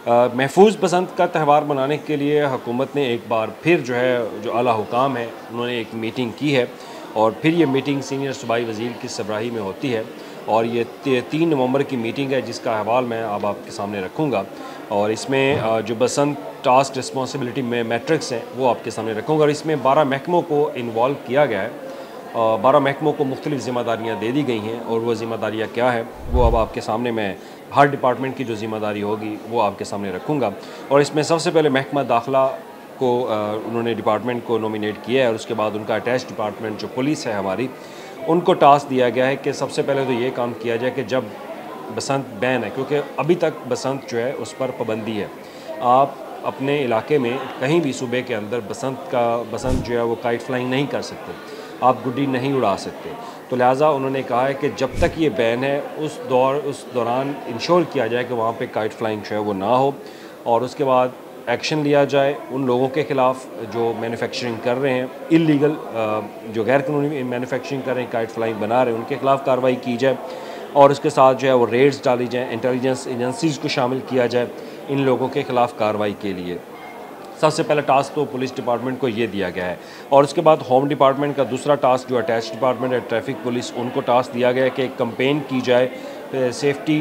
महफूज बसंत का त्यौहार मनाने के लिए हुकूमत ने एक बार फिर जो आला हुकाम है उन्होंने एक मीटिंग की है और फिर ये मीटिंग सीनियर सूबाई वज़ीर की सरबराही में होती है और ये 3 नवंबर की मीटिंग है जिसका अहवाल मैं अब आपके सामने रखूँगा और इसमें जो बसंत टास्क रिस्पॉन्सिबिलिटी में मैट्रिक्स हैं वो आपके सामने रखूँगा और इसमें 12 महकमों को इन्वॉल्व किया गया है। 12 महकमों को मुख्तलिफ़ ज़िम्मेदारियाँ दे दी गई हैं और वो ज़िम्मेदारियाँ क्या है वो अब आपके सामने मैं हर डिपार्टमेंट की जो ज़िम्मेदारी होगी वो आपके सामने रखूँगा। और इसमें सबसे पहले महकमा दाखिला को उन्होंने डिपार्टमेंट को नॉमिनेट किया है और उसके बाद उनका अटैच डिपार्टमेंट जो पुलिस है हमारी, उनको टास्क दिया गया है कि सबसे पहले तो ये काम किया जाए कि जब बसंत बैन है, क्योंकि अभी तक बसंत जो है उस पर पाबंदी है। आप अपने इलाके में कहीं भी सूबे के अंदर बसंत जो है वो काइट फ्लाइंग नहीं कर सकते, आप गुड्डी नहीं उड़ा सकते। तो लिहाजा उन्होंने कहा है कि जब तक ये बैन है उस दौरान इंश्योर किया जाए कि वहाँ पे काइट फ्लाइंग जो है वो ना हो और उसके बाद एक्शन लिया जाए उन लोगों के ख़िलाफ़ जो मैन्युफैक्चरिंग कर रहे हैं, इल्लीगल जो गैर कानूनी मैन्युफैक्चरिंग कर रहे हैं, काइट फ्लाइंग बना रहे हैं, उनके ख़िलाफ़ कार्रवाई की जाए और उसके साथ जो है वो रेड्स डाली जाएँ, इंटेलिजेंस एजेंसीज़ को शामिल किया जाए इन लोगों के ख़िलाफ़ कार्रवाई के लिए। सबसे पहला टास्क तो पुलिस डिपार्टमेंट को ये दिया गया है और उसके बाद होम डिपार्टमेंट का दूसरा टास्क जो अटैच डिपार्टमेंट है ट्रैफिक पुलिस, उनको टास्क दिया गया है कि एक कंपेन की जाए सेफ्टी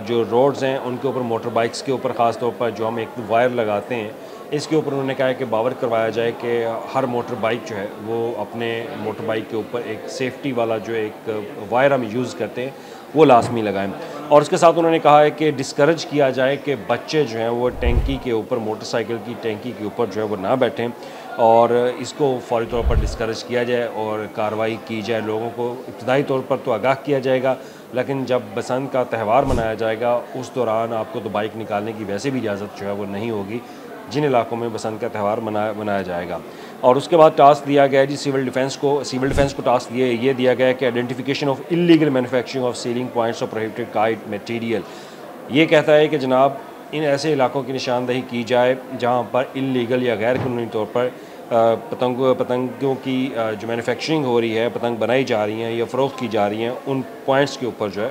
जो रोड्स हैं उनके ऊपर, मोटर बाइक्स के ऊपर ख़ास तौर पर जो हम एक वायर लगाते हैं इसके ऊपर उन्होंने कहा है कि बावर करवाया जाए कि हर मोटर बाइक जो है वो अपने मोटर बाइक के ऊपर एक सेफ्टी वाला जो एक वायर हम यूज़ करते हैं वो लाजमी लगाएं। और उसके साथ उन्होंने कहा है कि डिस्करेज किया जाए कि बच्चे जो हैं वो टैंकी के ऊपर, मोटरसाइकिल की टैंकी के ऊपर जो है वो ना बैठें और इसको फौरी तौर पर डिस्करेज किया जाए और कार्रवाई की जाए। लोगों को इब्तदाई तौर पर तो आगाह किया जाएगा, लेकिन जब बसंत का त्यौहार मनाया जाएगा उस दौरान आपको तो बाइक निकालने की वैसे भी इजाज़त जो है वो नहीं होगी जिन इलाकों में बसंत का त्यौहार मनाया जाएगा। और उसके बाद टास्क दिया गया है जी सिविल डिफेंस को टास्क ये दिया गया है कि identification of illegal manufacturing of ceiling points of prohibited kite material. ये कहता है कि जनाब इन ऐसे इलाकों की निशानदही की जाए जहाँ पर इलीगल या गैर कानूनी तौर पर पतंगों की जो मैन्युफैक्चरिंग हो रही है, पतंग बनाई जा रही हैं या फ़रोख्त की जा रही हैं, उन पॉइंट्स के ऊपर जो है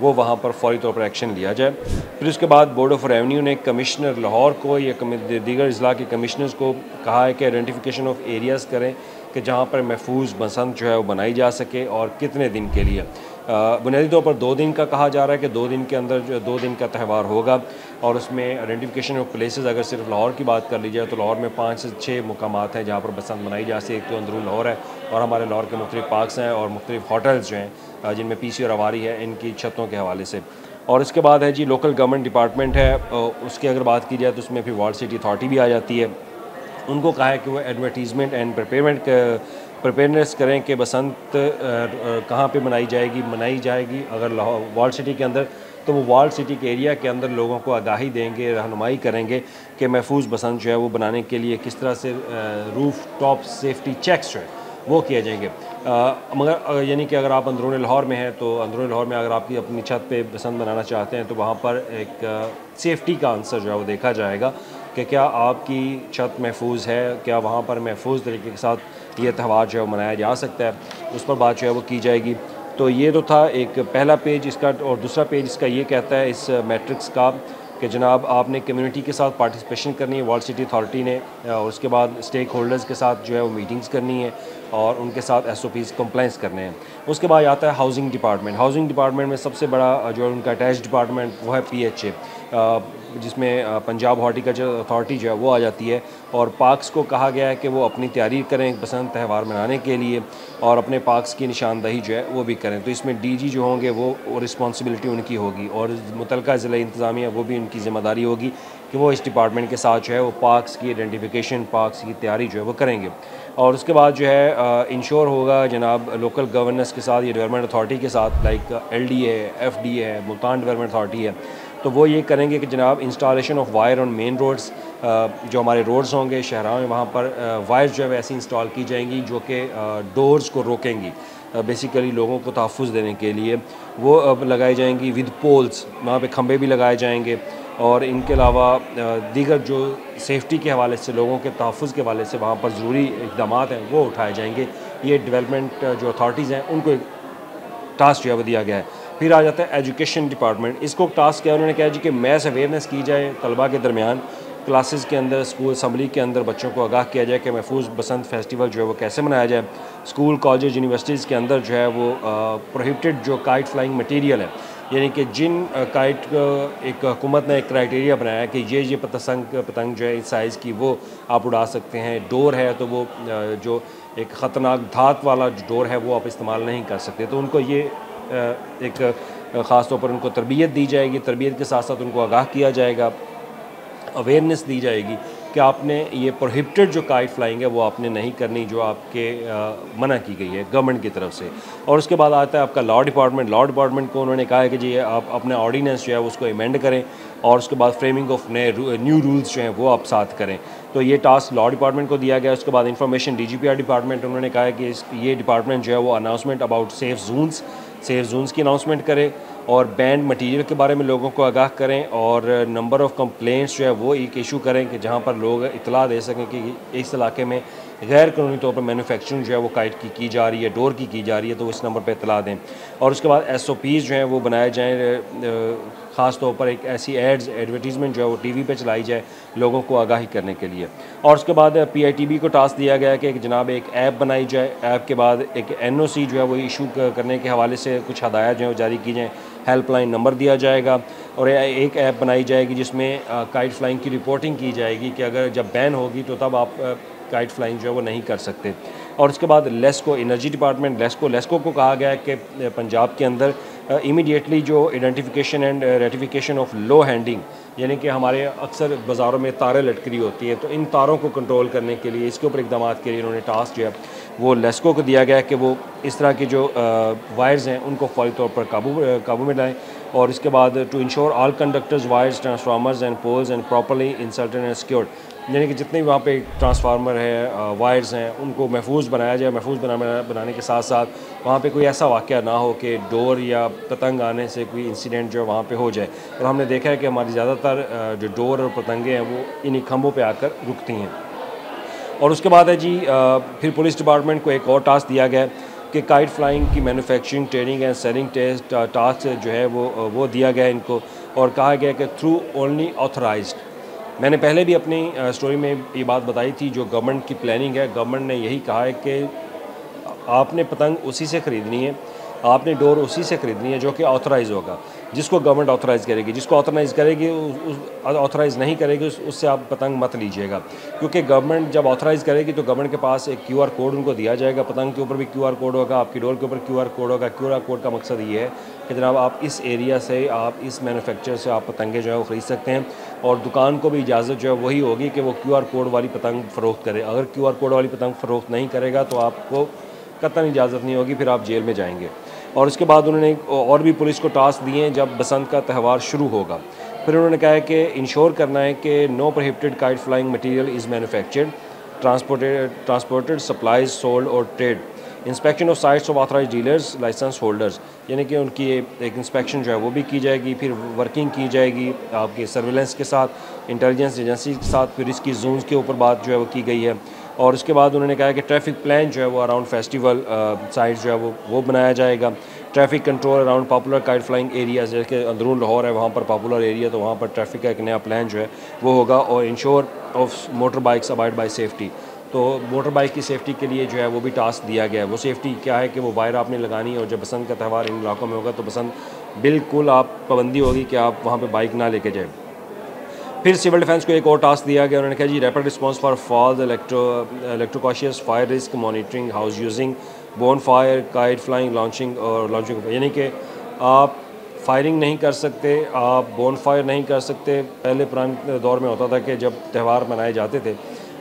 वो वहाँ पर फौरी तौर पर एक्शन लिया जाए। फिर उसके बाद बोर्ड ऑफ रेवेन्यू ने कमिश्नर लाहौर को या दीगर अजला के कमिश्नर्स को कहा है कि आइडेंटिफिकेशन ऑफ एरियाज़ करें कि जहाँ पर महफूज बसंत जो है वो बनाई जा सके और कितने दिन के लिए। बुनियादी तौर पर 2 दिन का कहा जा रहा है कि 2 दिन के अंदर जो 2 दिन का त्यौहार होगा और उसमें आइडेंटिफिकेशन ऑफ प्लेसेस अगर सिर्फ लाहौर की बात कर ली जाए तो लाहौर में 5 से 6 मुकामात हैं जहाँ पर बसंत मनाई जा सकती है। एक तो अंदरून लाहौर है और हमारे लाहौर के मुख्तलिफ पार्क्स हैं और मुख्तलिफ होटल्स जो हैं जिनमें पीसी और अवारी है, इनकी छतों के हवाले से। और इसके बाद है जी लोकल गवर्नमेंट डिपार्टमेंट है, उसकी अगर बात की जाए तो उसमें फिर वार्ड सिटी अथॉरिटी भी आ जाती है। उनको कहा है कि वो एडवर्टीज़मेंट एंड प्रिपेयरनेस करें कि बसंत कहाँ पे मनाई जाएगी। अगर लाहौर वार्ड सिटी के अंदर तो वो वार्ड सिटी के एरिया के अंदर लोगों को आगाही देंगे, रहनुमाई करेंगे कि महफूज बसंत जो है वो बनाने के लिए किस तरह से रूफ टॉप सेफ्टी चेक्स जो है वो किए जाएंगे। मगर यानी कि अगर आप अंदरून लाहौर में हैं तो अंदरून लाहौर में अगर आपकी अपनी छत पे बसंत बनाना चाहते हैं तो वहाँ पर एक सेफ्टी का आंसर जो है वो देखा जाएगा कि क्या आपकी छत महफूज है, क्या वहाँ पर महफूज तरीके के साथ ये त्यौहार जो है मनाया जा सकता है, उस पर बात जो है वो की जाएगी। तो ये तो था एक पहला पेज इसका। और दूसरा पेज इसका ये कहता है इस मैट्रिक्स का कि जनाब आपने कम्युनिटी के साथ पार्टिसिपेशन करनी है वार्ड सिटी अथॉरिटी ने और उसके बाद स्टेक होल्डर्स के साथ जो है वो मीटिंग्स करनी है और उनके साथ SOPs कंप्लाइंस करने हैं। उसके बाद आता है हाउसिंग डिपार्टमेंट में सबसे बड़ा जो उनका अटैच डिपार्टमेंट वो है PHA, जिसमें पंजाब हॉर्टिकल्चर अथॉरिटी जो है वो आ जाती है। और पार्क्स को कहा गया है कि वो अपनी तैयारी करें बसंत त्यौहार मनाने के लिए और अपने पार्क्स की निशानदही जो है वो भी करें। तो इसमें DG जो होंगे वो रिस्पॉन्सिबिलिटी उनकी होगी और मुतलका ज़िला इंतज़ामिया वो भी उनकी ज़िम्मेदारी होगी कि वो इस डिपार्टमेंट के साथ जो है वो पार्क्स की आइडेंटिफिकेशन, पार्क्स की तैयारी जो है वो करेंगे। और उसके बाद जो है इंश्योर होगा जनाब लोकल गवर्नेंस के साथ या डेवलपमेंट अथॉरिटी के साथ, लाइक LDA है, FDA है, मुल्तान डेवलपमेंट अथॉरिटी है, तो वो ये करेंगे कि जनाब installation of wire on main roads, जो हमारे रोड्स होंगे शहरों में वहाँ पर वायर्स जो है वैसी इंस्टॉल की जाएंगी जो कि डोर्स को रोकेंगी, बेसिकली लोगों को तहफ़्फ़ुज़ देने के लिए वो अब लगाई जाएंगी विद पोल्स, वहाँ पे खंबे भी लगाए जाएंगे। और इनके अलावा दीगर जो सेफ्टी के हवाले से, लोगों के तहफ़्फ़ुज़ के हवाले से वहाँ पर ज़रूरी इक़दाम हैं वो उठाए जाएंगे। ये डेवलपमेंट जो अथॉरिटीज़ हैं उनको टास्क जो है वो दिया गया है। फिर आ जाता है एजुकेशन डिपार्टमेंट। इसको टास्क किया उन्होंने कहा जी कि मैथ्स अवेयरनेस की जाए तलबा के दरमियान, क्लासेस के अंदर, स्कूल असम्बली के अंदर बच्चों को आगाह किया जाए कि महफूज बसंत फेस्टिवल जो है वो कैसे मनाया जाए। स्कूल, कॉलेज, यूनिवर्सिटीज़ के अंदर जो है वो प्रोहिबिटेड जो काइट फ्लाइंग मटीरियल है, यानी कि जिन काइट एक हुकूमत ने एक क्राइटेरिया बनाया कि ये पतंग जो है इस साइज़ की वो आप उड़ा सकते हैं। डोर है तो वो जो एक ख़तरनाक धात वाला डोर है वो आप इस्तेमाल नहीं कर सकते। तो उनको ये एक ख़ास तौर पर उनको तरबियत दी जाएगी, तरबियत के साथ साथ उनको आगाह किया जाएगा, अवेयरनेस दी जाएगी कि आपने ये प्रोहिबिटेड जो काइट फ्लाइंग है वो आपने नहीं करनी, जो आपके मना की गई है गवर्नमेंट की तरफ से। और उसके बाद आता है आपका लॉ डिपार्टमेंट। लॉ डिपार्टमेंट को उन्होंने कहा है कि जी आप अपने ऑर्डिनेंस जो है उसको अमेंड करें और उसके बाद फ्रेमिंग ऑफ नए न्यू रूल्स जो हैं वो आप साथ करें। तो ये टास्क लॉ डिपार्टमेंट को दिया गया। उसके बाद इंफॉर्मेशन DGPR डिपार्टमेंट, उन्होंने कहा है कि ये डिपार्टमेंट जो है वो अनाउंसमेंट अबाउट सेफ जोन्स की अनाउंसमेंट करे और बैंड मटेरियल के बारे में लोगों को आगाह करें और नंबर ऑफ़ कंप्लेंट्स जो है वो एक इशू करें कि जहाँ पर लोग इतला दे सकें कि इस इलाके में गैर कानूनी तौर पर मैन्युफैक्चरिंग जो है वो काइट की जा रही है, डोर की जा रही है, तो इस नंबर पर इतला दें। और उसके बाद SOPs जो हैं वो बनाए जाएँ, ख़ास तौर पर एक ऐसी एडवर्टीज़मेंट जो है वो TV पे चलाई जाए लोगों को आगाही करने के लिए। और उसके बाद PITB को टास्क दिया गया है कि जनाब एक ऐप बनाई जाए। ऐप के बाद एक NOC जो है वो इशू करने के हवाले से कुछ हदायत जो है वो जारी की जाएँ। हेल्पलाइन नंबर दिया जाएगा और एक ऐप बनाई जाएगी जिसमें काइट फ्लाइंग की रिपोर्टिंग की जाएगी कि अगर जब बैन होगी तो तब आप काइट फ्लाइंग जो है वो नहीं कर सकते। और उसके बाद लेस्को, एनर्जी डिपार्टमेंट, लेस्को को कहा गया है कि पंजाब के अंदर इमीडिएटली जो identification and ratification of low handing, यानी कि हमारे अक्सर बाज़ारों में तारें लटकी होती हैं, तो इन तारों को कंट्रोल करने के लिए, इसके ऊपर इक़दाम के लिए उन्होंने टास्क जो है वो लेस्को को दिया गया है कि वो इस तरह की जो वायर्स हैं उनको फौरी तौर पर काबू में लाएँ। और इसके बाद to ensure all conductors, wires, transformers and poles and properly inserted and secured, यानी कि जितने भी वहाँ पे ट्रांसफार्मर है, वायर्स हैं, उनको महफूज बनाया जाए। महफूज बनाने के साथ साथ वहाँ पे कोई ऐसा वाक़या ना हो कि डोर या पतंग आने से कोई इंसिडेंट जो वहाँ पे हो जाए। और हमने देखा है कि हमारी ज़्यादातर जो डोर और पतंगे हैं वो इन्हीं खंभों पे आकर रुकती हैं। और उसके बाद है जी फिर पुलिस डिपार्टमेंट को एक और टास्क दिया गया कि काइट फ्लाइंग की manufacturing, training and selling task जो है वो दिया गया इनको। और कहा गया कि थ्रू ओनली ऑथराइज्ड, मैंने पहले भी अपनी स्टोरी में ये बात बताई थी, जो गवर्नमेंट की प्लानिंग है, गवर्नमेंट ने यही कहा है कि आपने पतंग उसी से ख़रीदनी है, आपने डोर उसी से ख़रीदनी है जो कि ऑथराइज़ होगा, जिसको गवर्नमेंट ऑथराइज़ करेगी। जिसको ऑथराइज़ करेगी, ऑथराइज़ नहीं करेगी उससे आप पतंग मत लीजिएगा, क्योंकि गवर्नमेंट जब ऑथराइज़ करेगी तो गवर्नमेंट के पास एक QR कोड उनको दिया जाएगा। पतंग के ऊपर भी QR कोड होगा, आपकी डोर के ऊपर QR कोड होगा। QR कोड का मकसद ये है कि जनाब आप इस एरिया से, आप इस मैन्युफैक्चर से आप पतंगे जो है वो ख़रीद सकते हैं और दुकान को भी इजाज़त जो है वही होगी कि वो QR कोड वाली पतंग फ़रोख्त करे। अगर QR कोड वाली पतंग फ़रोख्त नहीं करेगा तो आपको कतई इजाज़त नहीं होगी, फिर आप जेल में जाएंगे। और उसके बाद उन्होंने और भी पुलिस को टास्क दिए हैं जब बसंत का त्यौहार शुरू होगा। फिर उन्होंने कहा है कि इंश्योर करना है कि no prohibited kite flying material is manufactured, transported, supplies, sold और trade, inspection of sites of authorised dealers, licence holders, यानी कि उनकी एक इंस्पेक्शन जो है वो भी की जाएगी। फिर वर्किंग की जाएगी आपके सर्विलेंस के साथ, इंटेलिजेंस एजेंसी के साथ। फिर इसकी जोन्स के ऊपर बात जो है वो की गई है। और उसके बाद उन्होंने कहा कि ट्रैफिक प्लान जो है वो अराउंड फेस्टिवल साइट्स जो है वो बनाया जाएगा। Traffic control around popular kite flying areas, जैसे अंदरून लाहौर है वहाँ पर पॉपुलर एरिया, तो वहाँ पर ट्रैफिक का एक नया प्लान जो है वो होगा। और ensure of motor bikes abide by safety, तो मोटर बाइक की सेफ्टी के लिए जो है वो भी टास्क दिया गया है। वो सेफ्टी क्या है कि वो वायर आपने लगानी है और जब बसंत का त्यौहार इन इलाकों में होगा तो बसंत बिल्कुल आप पाबंदी होगी कि आप वहाँ पे बाइक ना लेके जाए। फिर सिविल डिफेंस को एक और टास्क दिया गया, उन्होंने कहा जी रैपिड रिस्पांस फॉर फॉल्स, इलेक्ट्रोकॉशियस fire risk monitoring, house using, bonfire, kite flying, launching, यानी कि आप फायरिंग नहीं कर सकते, आप बोन फायर नहीं कर सकते। पहले पुराने दौर में होता था कि जब त्यौहार मनाए जाते थे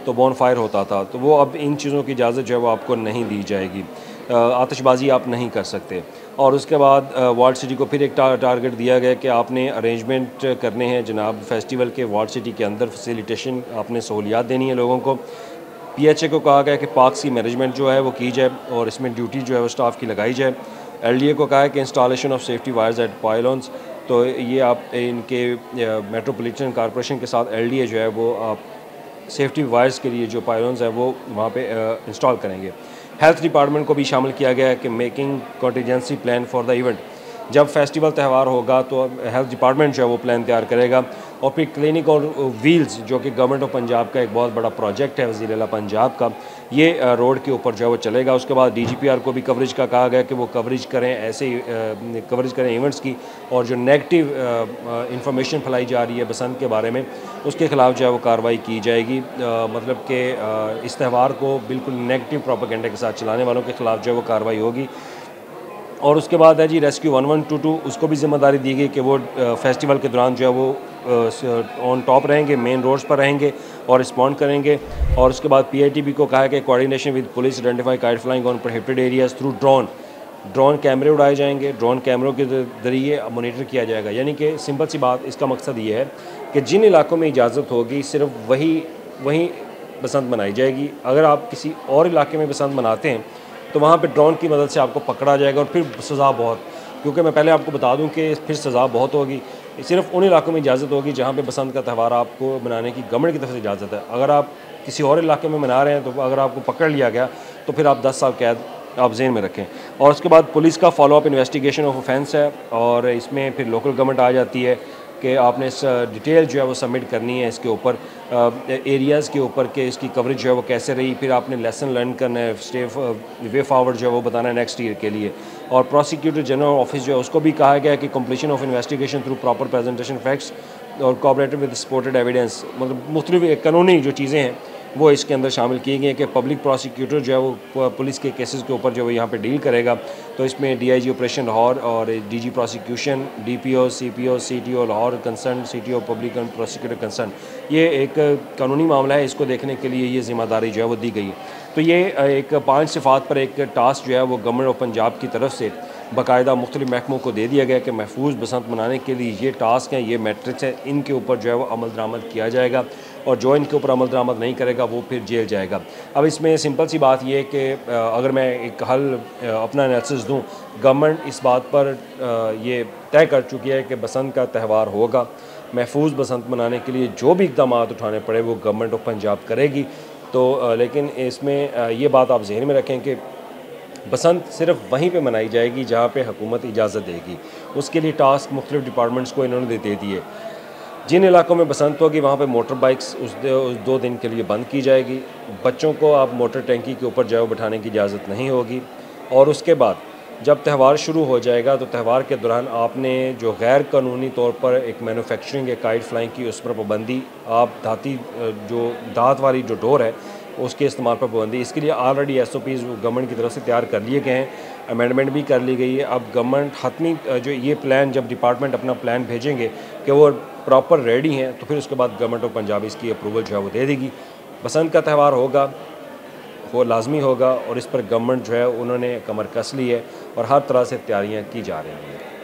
तो बोन फायर होता था, तो वो अब इन चीज़ों की इजाज़त जो है वो आपको नहीं दी जाएगी। आतिशबाजी आप नहीं कर सकते। और उसके बाद वार्ड सिटी को फिर एक टारगेट दिया गया कि आपने अरेंजमेंट करने हैं जनाब फेस्टिवल के, वार्ड सिटी के अंदर फैसिलिटेशन, आपने सहूलियात देनी है लोगों को। PHA को कहा गया कि पार्क्स की मैनेजमेंट जो है वो की जाए और इसमें ड्यूटी जो है वो स्टाफ की लगाई जाए। LDA को कहा है कि installation of safety wires at pylons, तो ये आप इनके मेट्रोपॉलिटन कॉरपोरेशन के साथ LDA जो है वो आप सेफ्टी वायर्स के लिए जो पाइलॉन्स है वो वहाँ पे इंस्टॉल करेंगे। हेल्थ डिपार्टमेंट को भी शामिल किया गया है कि making contingency plan for the event, जब फेस्टिवल त्यौहार होगा तो हेल्थ डिपार्टमेंट जो है वो प्लान तैयार करेगा और फिर क्लिनिक और व्हील्स जो कि गवर्नमेंट ऑफ पंजाब का एक बहुत बड़ा प्रोजेक्ट है वज़ीर आला पंजाब का, ये रोड के ऊपर जो है वो चलेगा। उसके बाद DGPR को भी कवरेज का कहा गया कि वो कवरेज करें, ऐसे कवरेज करें इवेंट्स की, और जो नेगेटिव इंफॉर्मेशन फैलाई जा रही है बसंत के बारे में उसके ख़िलाफ़ जो है वो कार्रवाई की जाएगी। मतलब कि इस त्यौहार को बिल्कुल नेगेटिव प्रोपेगेंडा के साथ चलाने वालों के ख़िलाफ़ जो है वो कार्रवाई होगी। और उसके बाद है जी रेस्क्यू 1122, उसको भी ज़िम्मेदारी दी गई कि वो फेस्टिवल के दौरान जो है वो ऑन टॉप रहेंगे, मेन रोड्स पर रहेंगे और रिस्पॉन्ड करेंगे। और उसके बाद PITB को कहा है कि coordination with police identify kite flying on prohibited areas through drone कैमरे उड़ाए जाएंगे, ड्रोन कैमरों के ज़रिए मॉनिटर किया जाएगा। यानी कि सिंपल सी बात, इसका मकसद ये है कि जिन इलाकों में इजाज़त होगी सिर्फ वहीं बसंत मनाई जाएगी। अगर आप किसी और इलाके में बसंत मनाते हैं तो वहाँ पे ड्रोन की मदद से आपको पकड़ा जाएगा और फिर सज़ा बहुत, क्योंकि मैं पहले आपको बता दूं कि फिर सज़ा बहुत होगी। सिर्फ उन इलाकों में इजाज़त होगी जहाँ पे बसंत का त्यौहार आपको मनाने की गवर्नमेंट की तरफ से इजाज़त है। अगर आप किसी और इलाके में मना रहे हैं तो अगर आपको पकड़ लिया गया तो फिर आप 10 साल कैद आप ज़हन में रखें। और उसके बाद पुलिस का फॉलोअप इन्वेस्टिगेशन ऑफ ऑफेंस है और इसमें फिर लोकल गवर्नमेंट आ जाती है कि आपने इस डिटेल जो है वो सबमिट करनी है इसके ऊपर, एरियाज़ के ऊपर कि इसकी कवरेज जो है वो कैसे रही, फिर आपने लेसन लर्न करना है, स्टेप वे फॉरवर्ड जो है वो बताना है नेक्स्ट ईयर के लिए। और प्रोसिक्यूटर जनरल ऑफिस जो है उसको भी कहा गया है कि completion of investigation through proper presentation facts और कोऑपरेटिव विद सपोर्टेड एविडेंस, मतलब मुख्तलिफ कानूनी जो चीज़ें हैं वो इसके अंदर शामिल की गई हैं कि पब्लिक प्रोसिक्यूटर जो है वो पुलिस के केसेस के ऊपर जो है यहाँ पे डील करेगा। तो इसमें DIG ऑपरेशन लाहौर और DG prosecution, DPO, CPO, CTO Lahore concern, CTO public and prosecutor concern, ये एक कानूनी मामला है, इसको देखने के लिए ये ज़िम्मेदारी जो है वो दी गई है। तो ये एक 5 सिफात पर एक टास्क जो है वो गवर्नमेंट ऑफ पंजाब की तरफ से बाकायदा मुख्तलिफ महकमों को दे दिया गया कि महफूज बसंत मनाने के लिए ये टास्क हैं, ये मैट्रिक्स है, इनके ऊपर जो है वो अमल दरामद किया जाएगा और जो इनके ऊपर अमल दरामद नहीं करेगा वो फिर जेल जाएगा। अब इसमें सिंपल सी बात ये है कि अगर मैं एक हल अपना एनालिसिस दूँ, गवर्नमेंट इस बात पर ये तय कर चुकी है कि बसंत का त्यौहार होगा। महफूज बसंत मनाने के लिए जो भी इक़दाम उठाने पड़े वो गवर्नमेंट ऑफ पंजाब करेगी। तो लेकिन इसमें ये बात आप जहन में रखें कि बसंत सिर्फ वहीं पे मनाई जाएगी जहाँ पे हुकूमत इजाज़त देगी। उसके लिए टास्क मुख्तलिफ डिपार्टमेंट्स को इन्होंने दे दिए। जिन इलाकों में बसंत होगी वहाँ पे मोटर बाइक्स उस 2 दिन के लिए बंद की जाएगी। बच्चों को आप मोटर टैंकी के ऊपर जो है बिठाने की इजाज़त नहीं होगी। और उसके बाद जब त्यौहार शुरू हो जाएगा तो त्यौहार के दौरान आपने जो गैर कानूनी तौर पर एक मैन्युफैक्चरिंग या काइट फ्लाइंग की उस पर पाबंदी, आप दाँत वाली जो डोर है उसके इस्तेमाल पर पाबंदी, इसके लिए ऑलरेडी SOPs गवर्नमेंट की तरफ से तैयार कर लिए गए हैं, अमेंडमेंट भी कर ली गई है। अब गवर्नमेंट हतमी जो ये प्लान, जब डिपार्टमेंट अपना प्लान भेजेंगे कि वो प्रॉपर रेडी हैं तो फिर उसके बाद गवर्नमेंट ऑफ पंजाब इसकी अप्रूवल जो है वो दे देगी। बसंत का त्यौहार होगा, वो लाजमी होगा और इस पर गवर्नमेंट जो है उन्होंने कमर कस ली है और हर तरह से तैयारियाँ की जा रही हैं।